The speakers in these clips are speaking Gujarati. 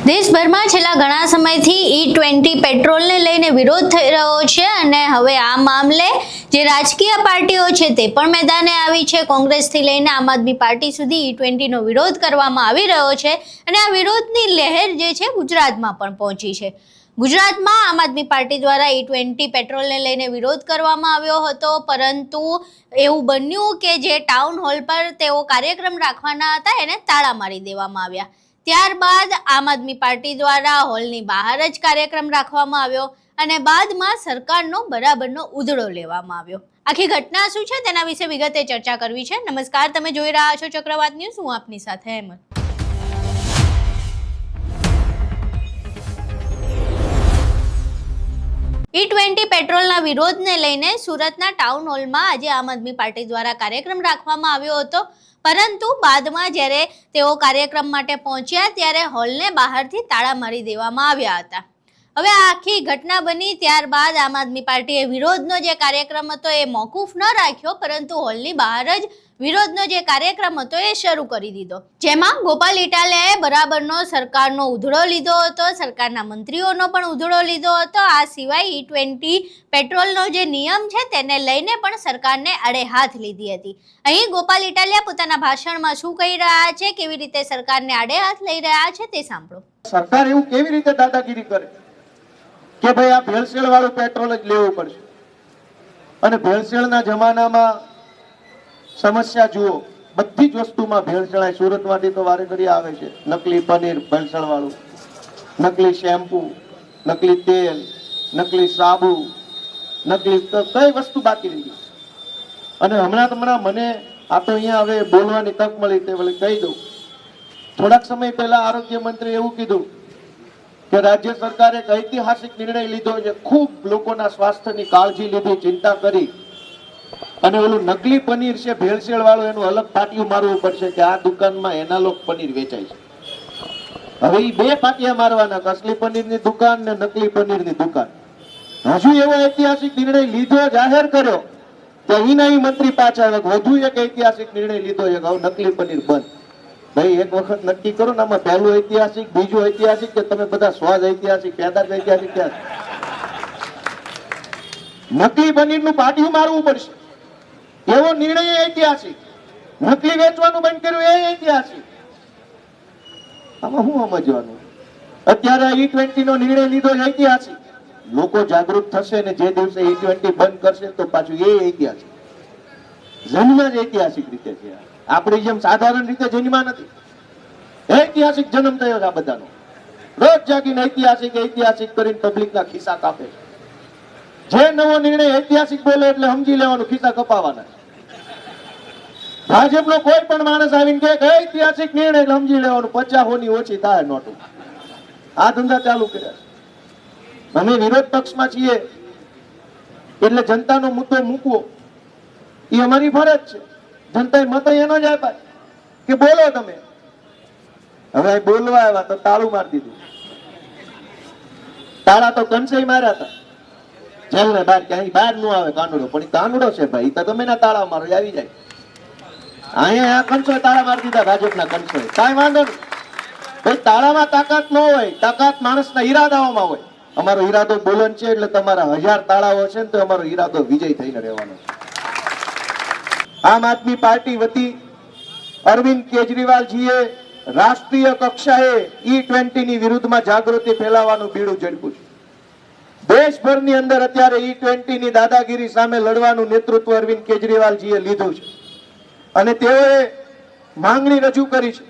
દેશભરમાં છેલ્લા ઘણા સમયથી E20 પેટ્રોલને લઈને વિરોધ થઈ રહ્યો છે અને હવે આ મામલે જે રાજકીય પાર્ટીઓ છે તે પણ મેદાને આવી છે। કોંગ્રેસથી લઈને આમ આદમી પાર્ટી સુધી E20 નો વિરોધ કરવામાં આવી રહ્યો છે અને આ વિરોધની લહેર જે છે ગુજરાતમાં પણ પહોંચી છે। ગુજરાતમાં આમ આદમી પાર્ટી દ્વારા E20 પેટ્રોલને લઈને વિરોધ કરવામાં આવ્યો હતો, પરંતુ એવું બન્યું કે જે ટાઉન હોલ પર તેઓ કાર્યક્રમ રાખવાના હતા એને તાળા મારી દેવામાં આવ્યા। ત્યારબાદ આમ આદમી પાર્ટી દ્વારા હોલની બહાર જ કાર્યક્રમ રાખવામાં આવ્યો અને બાદમાં સરકારનો બરાબરનો ઉધડો લેવામાં આવ્યો। આખી ઘટના શું છે તેના વિશે વિગતે ચર્ચા કરવી છે। નમસ્કાર, તમે જોઈ રહ્યા છો ચક્રવાત ન્યૂઝ, હું આપની સાથે અહેમદ। E20 પેટ્રોલના વિરોધને લઈને સુરતના ટાઉન હોલમાં આજે આમ આદમી પાર્ટી દ્વારા કાર્યક્રમ રાખવામાં આવ્યો હતો, પરંતુ બાદમાં જ્યારે તેઓ કાર્યક્રમ માટે પહોંચ્યા ત્યારે હોલને બહારથી તાળા મારી દેવામાં આવ્યા હતા। હવે આ આખી ઘટના બની ત્યારબાદ આમ આદમી પાર્ટીએ વિરોધનો જે કાર્યક્રમ હતો એ મોકૂફ ન રાખ્યો, પરંતુ હોલની બહાર જ વિરોધનો જે કાર્યક્રમ હતો એ શરૂ કરી દીધો, જેમાં ગોપાલ ઇટાલિયાએ બરાબરનો સરકારનો ઉધડો લીધો હતો, સરકારના મંત્રીઓનો પણ ઉધડો લીધો હતો। આ સિવાય E20 પેટ્રોલનો જે નિયમ છે તેને લઈને પણ સરકારને આડે હાથ લીધી હતી। અહીં ગોપાલ ઇટાલિયા પોતાના ભાષણમાં શું કહી રહ્યા છે, કેવી રીતે સરકારને આડે હાથ લઈ રહ્યા છે તે સાંભળો। સરકાર એવું કેવી રીતે દાદાગીરી કરે કે ભાઈ આ ભેળસેળ વાળું પેટ્રોલ જ લેવું પડશે, અને ભેળસેળના જમાનામાં સમસ્યા જુઓ, બધી જ વસ્તુમાં ભેળસેળ। સુરતમાંથી તો વારે ઘડી આવે છે નકલી પનીર ભેળસેળ વાળું, નકલી શેમ્પુ, નકલી તેલ, નકલી સાબુ, નકલી કઈ વસ્તુ બાકી રહી ગઈ। અને હમણાં મને આ તો અહીંયા હવે બોલવાની તક મળી તે વળી કહી દઉં। થોડાક સમય પહેલા આરોગ્ય મંત્રી એવું કીધું કે રાજ્ય સરકારે એક ઐતિહાસિક નિર્ણય લીધો છે, ખૂબ લોકોના સ્વાસ્થ્યની કાળજી લીધી, ચિંતા કરી, અને ઓલું નકલી પનીર છે ભેળસેળ વાળું એનું અલગ પાટિયું મારવું પડશે કે આ દુકાનમાં એનાલોગ પનીર વેચાય છે। હવે એ બે પાટિયા મારવાના, અસલી પનીરની દુકાન ને નકલી પનીરની દુકાન। હજુ એવો ઐતિહાસિક નિર્ણય લીધો, જાહેર કર્યો, તો અહીંના મંત્રી પાછા વધુ એક ઐતિહાસિક નિર્ણય લીધો છે કે હવે નકલી પનીર બંધ। ભાઈ એક વખત નક્કી કરો ને, આમાં પહેલું ઐતિહાસિક, બીજું ઐતિહાસિક, કે તમે બધા સ્વાદ ઐતિહાસિક, પેદાશ ઐતિહાસિક ક્યાં? નકલી પનીરનું પાટિયું મારવું પડશે એવો નિર્ણય ઐતિહાસિક, નકલી વેચવાનું બંધ કર્યું એ ઐતિહાસિક। આમાં શું સમજવાનું? અત્યારે E20 નો નિર્ણય લીધો છે ઐતિહાસિક, લોકો જાગૃત થશે ને જે દિવસે E20 બંધ કરશે તો પાછું એ ઐતિહાસિક। જન્મ જ ઐતિહાસિક રીતે છે, આપણી જેમ સાધારણ રીતે જન્મા નથી, ઐતિહાસિક જન્મ થયો છે આ બધાનો। રોજ જાગીને ઐતિહાસિક ઐતિહાસિક કરીને પબ્લિકના ખિસ્સા કાપે છે। જે નવો નિર્ણય ઐતિહાસિક બોલે એટલે સમજી લેવાનું ખિસ્સા કપાવાના। ભાજપનો કોઈ પણ માણસ આવીને કહે કે ઐતિહાસિક નિર્ણય એટલે સમજી લેવાનું 50 ની ઓછી થાય નોટો। આ ધંધા ચાલુ કર્યા છે। અમે વિરોધ પક્ષમાં છીએ એટલે જનતાનો મુદ્દો મૂકવો એ અમારી ફરજ છે। જનતાએ મત એનો જ આપ્યા કે બોલો તમે। હવે બોલવા આવ્યા તો તાળું મારી દીધું। તાળા તો કંસાઈ માર્યા હતા જેલ ને બહાર, ક્યાંય બહાર નું આવે કાનુડો, પણ કાનુડો છે ભાઈ, તો તમે ના તાળા મારો આવી જાય। અહીંયા કંસો તાળા મારી દીધા, ભાજપના કંસો, કાંઈ વાંધો નહીં ભાઈ। તાળામાં તાકાત ન હોય, તાકાત માણસના ઈરાદાઓમાં હોય। અમારો ઈરાદો બુલંદ છે એટલે તમારા 1000 તાળાઓ છે ને તો અમારો ઈરાદો વિજય થઈને રહેવાનો છે। આમ આદમી પાર્ટી વતી અરવિંદ કેજરીવાલજીએ રાષ્ટ્રીય કક્ષાએ E20 ની વિરુદ્ધમાં જાગૃતિ ફેલાવવાનું બીડું ઝડપ્યું છે। દેશભરની અંદર અત્યારે E20 ની દાદાગીરી સામે લડવાનું નેતૃત્વ અરવિંદ કેજરીવાલજીએ લીધું છે, અને તેઓએ માંગણી રજૂ કરી છે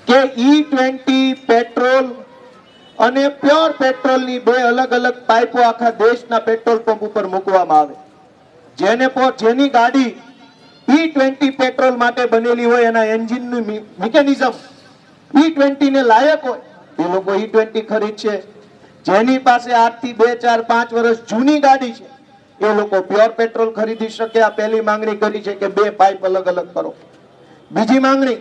કે E20 પેટ્રોલ અને પ્યોર પેટ્રોલની બે અલગ અલગ પાઇપો આખા દેશના પેટ્રોલ પંપ ઉપર મૂકવામાં આવે। જેની ગાડી E20 પેટ્રોલ માટે બનેલી હોય, એના એન્જિનનું મિકેનિઝમ E20 ને લાયક હોય, એ લોકો E20 ખરીદશે। જેની પાસે 8 થી 2, 4, 5 વર્ષ જૂની ગાડી છે એ લોકો પ્યોર પેટ્રોલ ખરીદી શકે। આ પહેલી માંગણી કરી છે કે બે પાઇપ અલગ અલગ કરો। બીજી માંગણી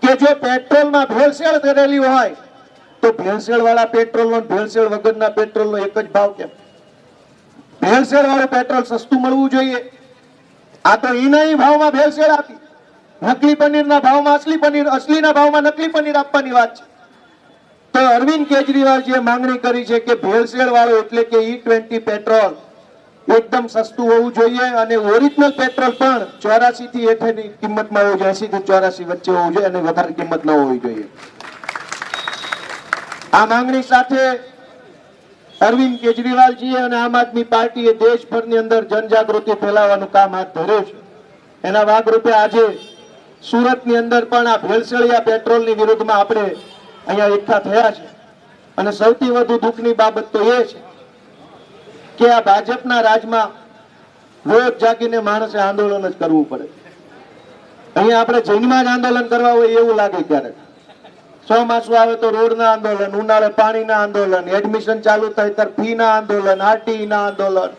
કે જો પેટ્રોલમાં ભેળસેળ કરેલી હોય તો ભેળસેળ વાળા પેટ્રોલનો ભેળસેળ વગરના પેટ્રોલનો એક જ ભાવ કેમ? ભેળસેળ વાળું પેટ્રોલ સસ્તું મળવું જોઈએ। આ તો એના ભાવમાં ભેળસેળ આપી, નકલી પનીરના ભાવમાં અસલી પનીર, અસલીના ભાવમાં નકલી પનીર આપવાની વાત છે। તો અરવિંદ કેજરીવાલજીએ માંગણી કરી છે કે ભેળસેળ વાળું એટલે કે E20 પેટ્રોલ એકદમ સસ્તું હોવું જોઈએ અને ઓરિજિનલ પેટ્રોલ પણ 84 થી હેઠળની કિંમતમાં હોવું જોઈએ, 80 થી 84 વચ્ચે હોવું જોઈએ અને વધારે કિંમત ન હોવી જોઈએ. આ માંગણી સાથે અરવિંદ કેજરીવાલજીએ અને આમ આદમી પાર્ટીએ દેશભરની અંદર જનજાગૃતિ ફેલાવવાનું કામ હાથ ધર્યું છે. એના ભાગરૂપે આજે સુરતની અંદર પણ આ ભેળસેળિયા પેટ્રોલની વિરુદ્ધમાં આપણે અહીંયા એકઠા થયા છે. અને સૌથી વધુ દુઃખની બાબત તો એ છે કે આ ભાજપના રાજમાં રોજ જાગીને માણસે આંદોલન જ કરવું પડે. અહીંયા આપણે જૈનમાં જ આંદોલન કરવા હોય એવું લાગે ક્યારેક. ચોમાસું આવે તો રોડના આંદોલન, ઉનાળે પાણીના આંદોલન, એડમિશન ચાલુ થાય ત્યારે ફીના આંદોલન, આરટીઈના આંદોલન,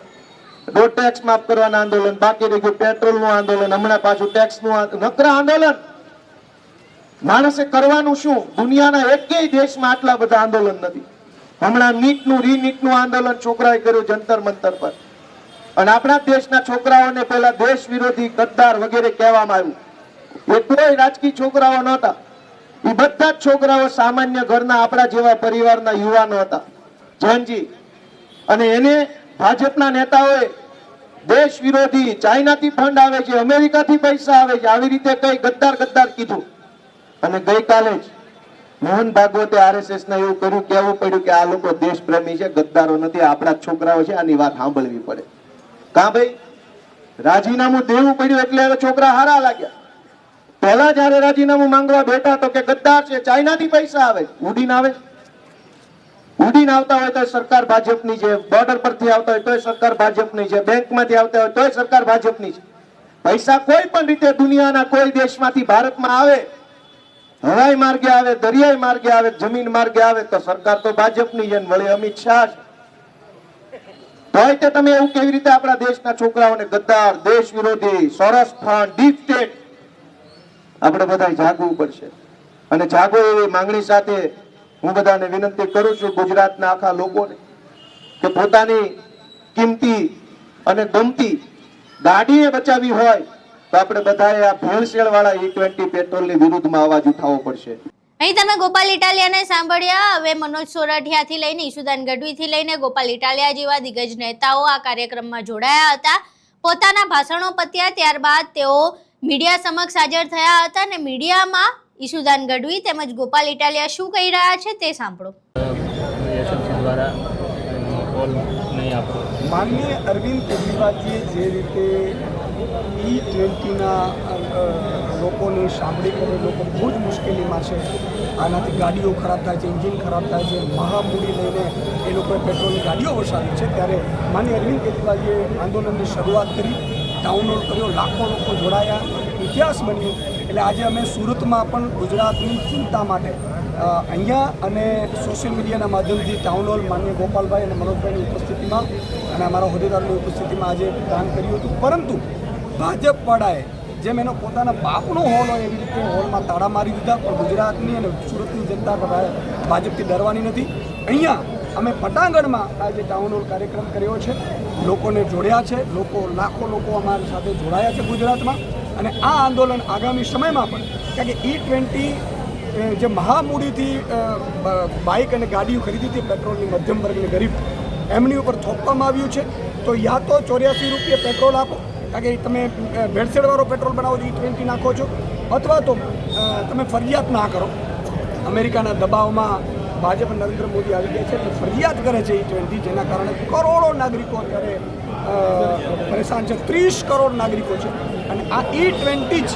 રોડ ટેક્સ માફ કરવાના આંદોલન, બાકી રહી ગયું પેટ્રોલનું આંદોલન, હમણાં પાછું ટેક્સનું નકરા આંદોલન. માણસે કરવાનું શું? દુનિયાના એકેય દેશમાં આટલા બધા આંદોલન નથી. હમણાં નીટનું રીનીટનું આંદોલન છોકરાએ કર્યું જંતર મંતર પર, અને આપણા દેશના છોકરાઓને પેલા દેશ વિરોધી, ગદ્દાર વગેરે કહેવામાં આવ્યું. એ કોઈ રાજકીય છોકરાઓ નહોતા, એ બધા જ છોકરાઓ સામાન્ય ઘરના આપણા જેવા પરિવારના યુવાનો હતા, જૈનજી. અને એને ભાજપના નેતાઓએ દેશ વિરોધી, ચાઇનાથી ફંડ આવે છે, અમેરિકાથી પૈસા આવે છે, આવી રીતે કઈ ગદ્દાર ગદ્દાર કીધું. અને ગઈકાલે જ મોહન ભાગવતે RSS ને એવું કર્યું, કહેવું પડ્યું કે આ લોકો દેશપ્રેમી છે, ગદ્દારો નથી, આપણા જ છોકરાઓ છે, આની વાત સાંભળવી પડે. કા ભાઈ, રાજીનામું દેવું પડ્યું એટલે હવે છોકરા હારા લાગ્યા. પહેલા જયારે રાજીનામું માંગવા બેઠા તો કે ગદ્દાર છે, ચાઇનાથી પૈસા આવે, ઉડીને આવે. ઉડીને આવતા હોય તો સરકાર ભાજપની છે, બોર્ડર પરથી આવતા હોય તોય સરકાર ભાજપની છે, બેંકમાંથી આવતા હોય તોય સરકાર ભાજપની છે. પૈસા કોઈ પણ રીતે દુનિયાના કોઈ દેશમાંથી ભારતમાં આવે, હવાઈ માર્ગે આવે, દરિયાઈ માર્ગે આવે, જમીન માર્ગે આવે તો સરકાર તો ભાજપની છે. વળી અમિત શાહ તોય તે તમે એવું કેવી રીતે આપણા દેશના છોકરાઓને ગદ્દાર, દેશ વિરોધી, સોરસ ફંડ, ડીપ સ્ટેટ. આપણે બધા જાગવું પડશે. અને જાગો એવી માંગણી સાથે હું બધાને વિનંતી કરું છું, ગુજરાતના આખા લોકોને, કે પોતાની કિંમતી અને ગમતી ગાડીએ બચાવી હોય તો આપણે બધાએ આ ભેળસેળ વાળા E20 પેટ્રોલની વિરુદ્ધમાં અવાજ ઉઠાવવો પડશે. અહીં તમે ગોપાલ ઇટાલિયાને સાંભળ્યા. હવે મનોજ સોરઠિયાથી લઈને ઈસુદાન ગઢવીથી લઈને ગોપાલ ઇટાલિયા જેવા દિગ્ગજ નેતાઓ આ કાર્યક્રમમાં જોડાયા હતા. પોતાના ભાષણો પત્યા ત્યારબાદ તેઓ મીડિયા સમક્ષ હાજર થયા હતા અને મીડિયામાં ઈસુદાન ગઢવી તેમજ ગોપાલ ઇટાલિયા શું કહી રહ્યા છે તે સાંભળો. માનનીય અરવિંદ કેજરીવાલજીએ જે રીતે E20ના લોકોની સાંભળી કરે, લોકો બહુ જ મુશ્કેલીમાં છે. આનાથી ગાડીઓ ખરાબ થાય છે, એન્જિન ખરાબ થાય છે, મહામૂડી લઈને એ લોકોએ પેટ્રોલની ગાડીઓ વસાવી છે. ત્યારે માનનીય અરવિંદ કેજરીવાલજીએ આંદોલનની શરૂઆત કરી, ટાઉન હોલ કર્યો, લાખો લોકો જોડાયા, ઇતિહાસ બન્યો. એટલે આજે અમે સુરતમાં પણ ગુજરાતની ચિંતા માટે અહીંયા અને સોશિયલ મીડિયાના માધ્યમથી ટાઉન હોલ માનનીય ગોપાલભાઈ અને મનોજભાઈની ઉપસ્થિતિમાં અને અમારા હોદ્દેદારની ઉપસ્થિતિમાં આજે દાન કર્યું હતું. પરંતુ ભાજપવાળાએ જેમ એનો પોતાના બાપનો હોલ હોય એવી રીતે હોલમાં તાળા મારી દીધા. પણ ગુજરાતની અને સુરતની જનતા ભાજપથી ડરવાની નથી. અહીંયા અમે પટાંગણમાં આજે ટાઉન હોલ કાર્યક્રમ કર્યો છે, લોકોને જોડ્યા છે, લાખો લોકો અમારી સાથે જોડાયા છે ગુજરાતમાં. અને આ આંદોલન આગામી સમયમાં પણ, કારણ કે E20 જે મહામૂડીથી બાઇક અને ગાડીઓ ખરીદી હતી પેટ્રોલની મધ્યમ વર્ગની ગરીબ, એમની ઉપર થોપવામાં આવ્યું છે. તો યા તો 84 રૂપિયા પેટ્રોલ આપો, કારણ કે તમે ભેળસેળવાળો પેટ્રોલ બનાવો છો, E20 નાખો છો, અથવા તો તમે ફરજિયાત ના કરો. અમેરિકાના દબાવમાં ભાજપ નરેન્દ્ર મોદી આવી ગયા છે એટલે ફરજિયાત કરે છે E20, જેના કારણે કરોડો નાગરિકો અત્યારે પરેશાન છે. 30 કરોડ નાગરિકો છે અને આ E20 જ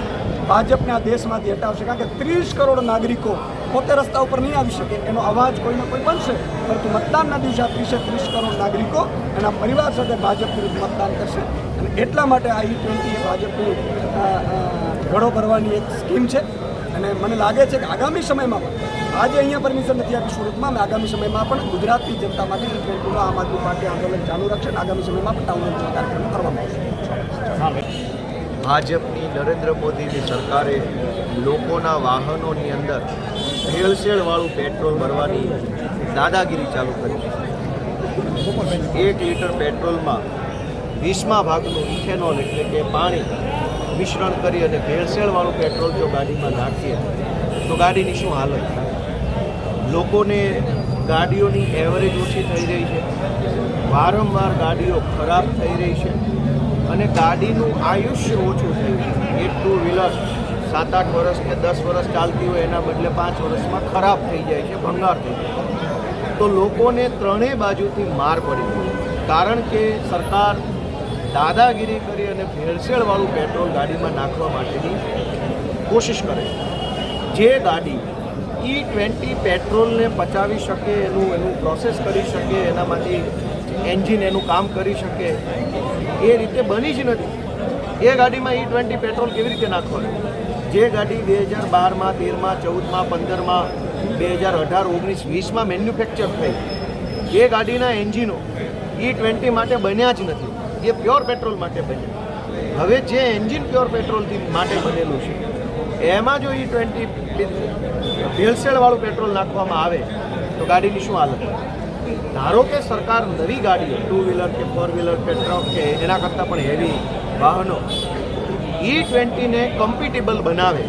ભાજપને આ દેશમાંથી હટાવશે. કારણ કે 30 કરોડ નાગરિકો પોતે રસ્તા ઉપર નહીં આવી શકે, એનો અવાજ કોઈને કોઈ બનશે, પરંતુ મતદાનના દિવસે આ 30 કરોડ નાગરિકો એના પરિવાર સાથે ભાજપ વિરુદ્ધ મતદાન કરશે. અને એટલા માટે આ E20 એ ભાજપની ઘડો ભરવાની એક સ્કીમ છે. અને મને લાગે છે કે આગામી સમયમાં પણ, આજે અહીંયા પરમિશન નથી આપી સુરતમાં, અમે આગામી સમયમાં પણ ગુજરાતની જનતા માટે E20નું આમ આદમી પાર્ટી આંદોલન ચાલુ રાખશે અને આગામી સમયમાં પણ ટાઉન હોલ કાર્યક્રમ કરવામાં આવશે. ભાજપની નરેન્દ્ર મોદીની સરકારે લોકોના વાહનોની અંદર ભેળસેળવાળું પેટ્રોલ ભરવાની દાદાગીરી ચાલુ કરી છે. 1 લીટર પેટ્રોલમાં 20મા ભાગનું ઇથેનોલ એટલે કે પાણી મિશ્રણ કરી અને ભેળસેળવાળું પેટ્રોલ જો ગાડીમાં નાખીએ તો ગાડીની શું હાલત થાય. લોકોને ગાડીઓની એવરેજ ઓછી થઈ રહી છે, વારંવાર ગાડીઓ ખરાબ થઈ રહી છે અને ગાડીનું આયુષ્ય ઓછું થયું છે. એક ટુ વ્હીલર 7-8 વર્ષ કે 10 વર્ષ ચાલતી હોય એના બદલે 5 વર્ષમાં ખરાબ થઈ જાય છે, ભંગાર થઈ જાય છે. તો લોકોને ત્રણેય બાજુથી માર પડી ગઈ, કારણ કે સરકાર દાદાગીરી કરી અને ભેળસેળવાળું પેટ્રોલ ગાડીમાં નાખવા માટેની કોશિશ કરે છે. જે ગાડી E20 પેટ્રોલને પચાવી શકે, એનું પ્રોસેસ કરી શકે, એનામાંથી એન્જિન એનું કામ કરી શકે, એ રીતે બની જ નથી. એ ગાડીમાં E20 પેટ્રોલ કેવી રીતે નાખવાનું? જે ગાડી 2012માં, 13માં, 14માં, 15માં, 2018, 19, 20માં મેન્યુફેક્ચર થઈ, એ ગાડીના એન્જિનો E20 માટે બન્યા જ નથી, એ પ્યોર પેટ્રોલ માટે બન્યા. હવે જે એન્જિન પ્યોર પેટ્રોલથી માટે બનેલું છે, એમાં જો E20 ભેળસેળવાળું પેટ્રોલ નાખવામાં આવે તો ગાડીની શું હાલત? ધારો કે સરકાર નવી ગાડીઓ 2 વ્હીલર કે 4 વ્હીલર કે ટ્રક કે એના કરતાં પણ હેવી વાહનો E20ને કમ્પિટેબલ બનાવે,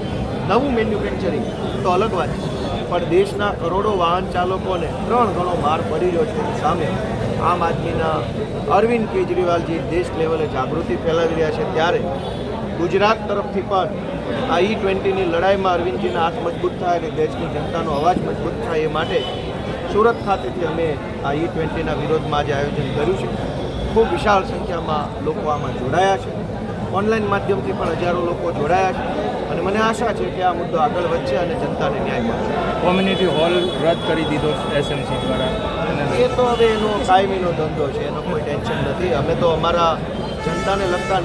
નવું મેન્યુફેક્ચરિંગ, તો અલગ વાત છે. પણ દેશના કરોડો વાહન ચાલકોને 3 ગણો માર પડી રહ્યો છે. સામે આમ આદમીના અરવિંદ કેજરીવાલજી દેશ લેવલે જાગૃતિ ફેલાવી રહ્યા છે, ત્યારે ગુજરાત તરફથી પણ આ E20ની લડાઈમાં અરવિંદજીના હાથ મજબૂત થાય અને દેશની જનતાનો અવાજ મજબૂત થાય એ માટે સુરત ખાતેથી અમે આ E20ના વિરોધમાં આજે આયોજન કર્યું છે. ખૂબ વિશાળ સંખ્યામાં લોકો આમાં જોડાયા છે. ઓનલાઈન માધ્યમથી પણ હજારો લોકો જોડાયા છે અને મને આશા છે કે આ મુદ્દો આગળ વધશે અને જનતાને ન્યાય મળશે. કોમ્યુનિટી હોલ રદ કરી દીધો SMC દ્વારા. એ તો હવે એનો કાયમીનો ધંધો છે, એનો કોઈ ટેન્શન નથી. અમે તો અમારા જનતાને લગતા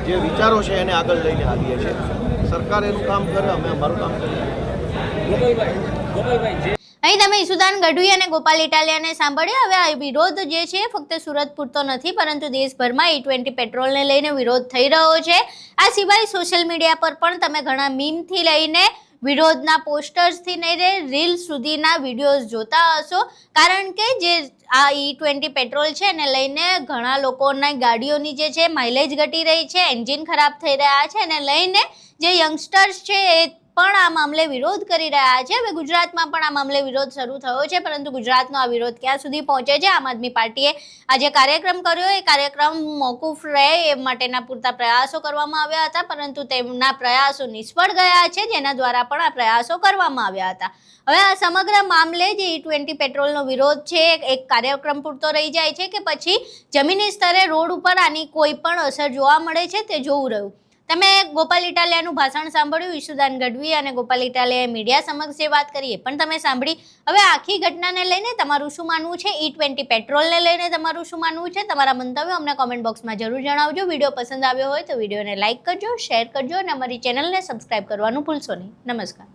જે વિચારો છે એને આગળ લઈને આવીએ છીએ. સરકાર એનું કામ કરે, અમે અમારું કામ કરીએ. અહીં તમે ઈસુદાન ગઢવી અને ગોપાલ ઇટાલિયાને સાંભળ્યા. હવે આ વિરોધ જે છે ફક્ત સુરત પૂરતો નથી, પરંતુ દેશભરમાં E20 પેટ્રોલને લઈને વિરોધ થઈ રહ્યો છે. આ સિવાય સોશિયલ મીડિયા પર પણ તમે ઘણા મીમથી લઈને વિરોધના પોસ્ટર્સથી લઈને રીલ્સ સુધીના વિડીયોઝ જોતા હશો, કારણ કે જે આ E20 પેટ્રોલ છે એને લઈને ઘણા લોકોના ગાડીઓની જે છે માઇલેજ ઘટી રહી છે, એન્જિન ખરાબ થઈ રહ્યા છે, અને લઈને જે યંગસ્ટર્સ છે એ પણ આ મામલે વિરોધ કરી રહ્યા છે. હવે ગુજરાતમાં પણ આ મામલે વિરોધ શરૂ થયો છે, પરંતુ ગુજરાતનો આ વિરોધ ક્યાં સુધી પહોંચે છે? આમ આદમી પાર્ટીએ આજે કાર્યક્રમ કર્યો, એ કાર્યક્રમ મોકૂફ રહે એ માટેના પૂરતા પ્રયાસો કરવામાં આવ્યા હતા, પરંતુ તેમના પ્રયાસો નિષ્ફળ ગયા છે, જેના દ્વારા પણ આ પ્રયાસો કરવામાં આવ્યા હતા. હવે આ સમગ્ર મામલે જે E20 પેટ્રોલનો વિરોધ છે એક કાર્યક્રમ પૂરતો રહી જાય છે કે પછી જમીની સ્તરે રોડ ઉપર આની કોઈ પણ અસર જોવા મળે છે, તે જોવું રહ્યું. તમે ગોપાલ ઇટાલિયાનું ભાષણ સાંભળ્યું, ઈસુદાન ગઢવી અને ગોપાલ ઇટાલિયાએ મીડિયા સમક્ષ જે વાત કરી એ પણ તમે સાંભળી. હવે આખી ઘટનાને લઈને તમારું શું માનવું છે? E20 પેટ્રોલને લઈને તમારું શું માનવું છે? તમારા મંતવ્યો અમને કોમેન્ટ બોક્સમાં જરૂર જણાવજો. વિડીયો પસંદ આવ્યો હોય તો વિડીયોને લાઇક કરજો, શેર કરજો અને અમારી ચેનલને સબસ્ક્રાઇબ કરવાનું ભૂલશો નહીં. નમસ્કાર.